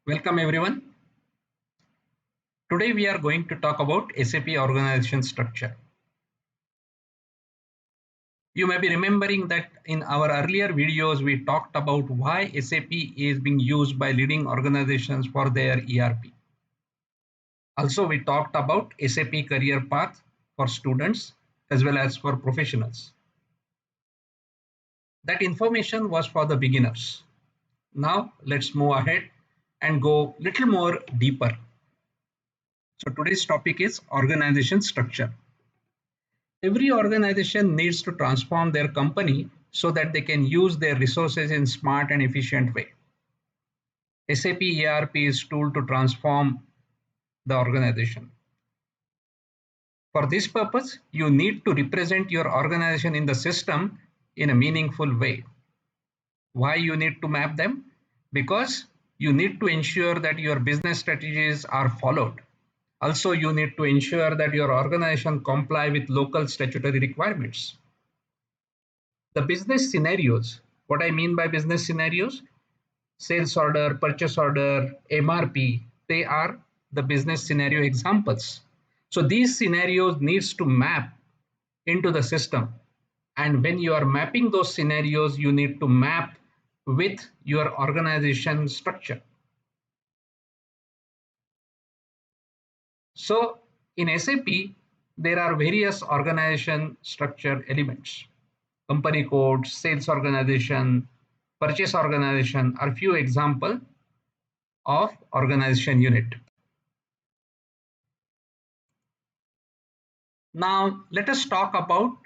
Welcome everyone. Today we are going to talk about SAP organization structure. You may be remembering that in our earlier videos we talked about why SAP is being used by leading organizations for their ERP. Also we talked about SAP career path for students as well as for professionals. That information was for the beginners. Now let's move ahead and go little more deeper. So today's topic is organization structure. Every organization needs to transform their company so that they can use their resources in smart and efficient way. SAP ERP is tool to transform the organization. For this purpose, you need to represent your organization in the system in a meaningful way. Why you need to map them? Because you need to ensure that your business strategies are followed. Also, you need to ensure that your organization comply with local statutory requirements. The business scenarios, what I mean by business scenarios, sales order, purchase order, MRP, they are the business scenario examples. So these scenarios needs to map into the system. And when you are mapping those scenarios, you need to map with your organization structure. So in SAP, there are various organization structure elements. Company code, sales organization, purchase organization are few examples of organization unit. Now let us talk about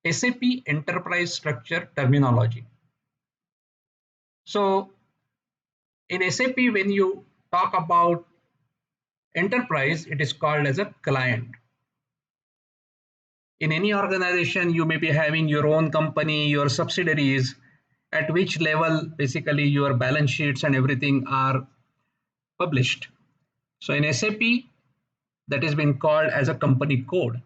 SAP enterprise structure terminology. So in SAP, when you talk about enterprise, it is called as a client. In any organization, you may be having your own company, your subsidiaries, at which level basically your balance sheets and everything are published. So in SAP, that has been called as a company code.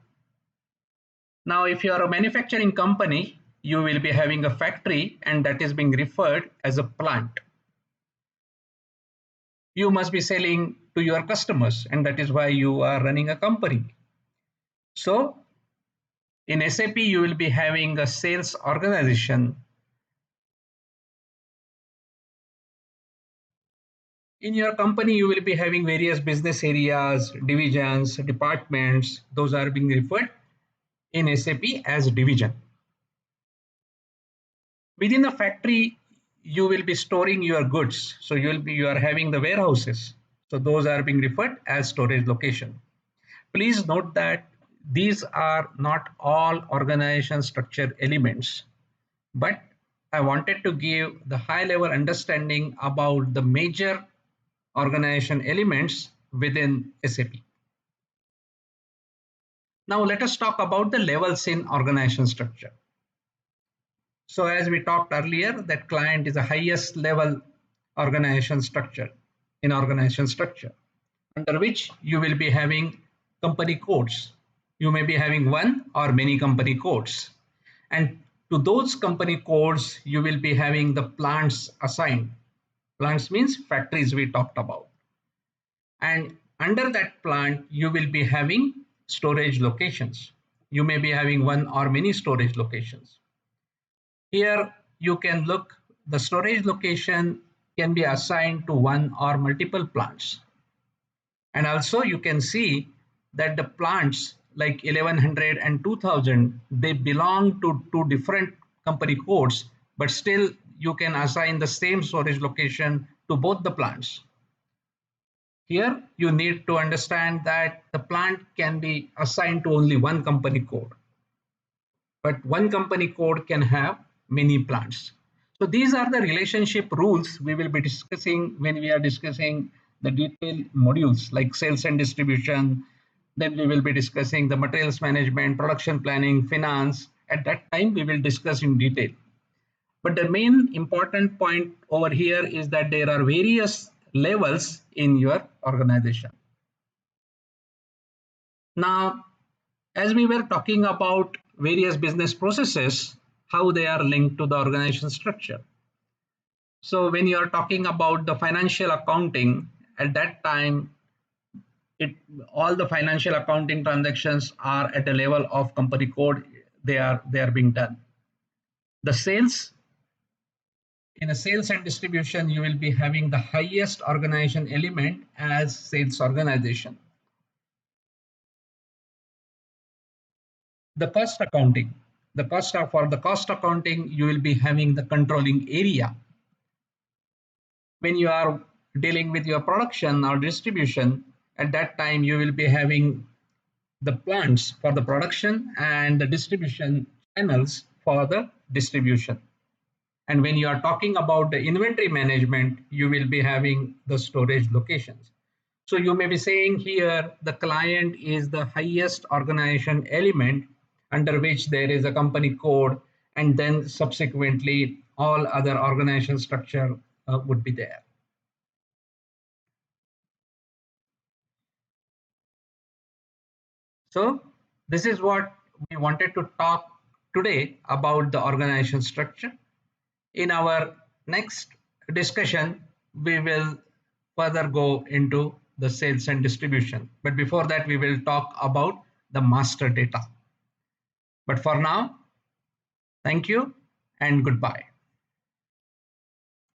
Now, if you are a manufacturing company, you will be having a factory and that is being referred as a plant. You must be selling to your customers and that is why you are running a company. So in SAP, you will be having a sales organization. In your company, you will be having various business areas, divisions, departments. Those are being referred in SAP as division. Within a factory, you will be storing your goods. So you are having the warehouses. So those are being referred as storage location. Please note that these are not all organization structure elements, but I wanted to give the high level understanding about the major organization elements within SAP. Now let us talk about the levels in organization structure. So as we talked earlier, that client is the highest level organization structure in organization structure, under which you will be having company codes. You may be having one or many company codes. And to those company codes, you will be having the plants assigned. Plants means factories we talked about. And under that plant, you will be having storage locations. You may be having one or many storage locations. Here you can look, the storage location can be assigned to one or multiple plants. And also you can see that the plants like 1100 and 2000, they belong to two different company codes, but still you can assign the same storage location to both the plants. Here you need to understand that the plant can be assigned to only one company code, but one company code can have many plants. So these are the relationship rules we will be discussing when we are discussing the detailed modules like sales and distribution. Then we will be discussing the materials management, production planning, finance. At that time, we will discuss in detail. But the main important point over here is that there are various levels in your organization. Now, as we were talking about various business processes, how they are linked to the organization structure. So when you are talking about the financial accounting, at that time, it all the financial accounting transactions are at a level of company code. They are being done. The sales, in a sales and distribution, you will be having the highest organization element as sales organization. The cost accounting, for the cost accounting, you will be having the controlling area. When you are dealing with your production or distribution, at that time you will be having the plants for the production and the distribution channels for the distribution. And when you are talking about the inventory management, you will be having the storage locations. So you may be saying here the client is the highest organization element under which there is a company code, and then subsequently all other organization structure would be there. So this is what we wanted to talk today about the organization structure. In our next discussion, we will further go into the sales and distribution. But before that, we will talk about the master data. But for now, thank you and goodbye.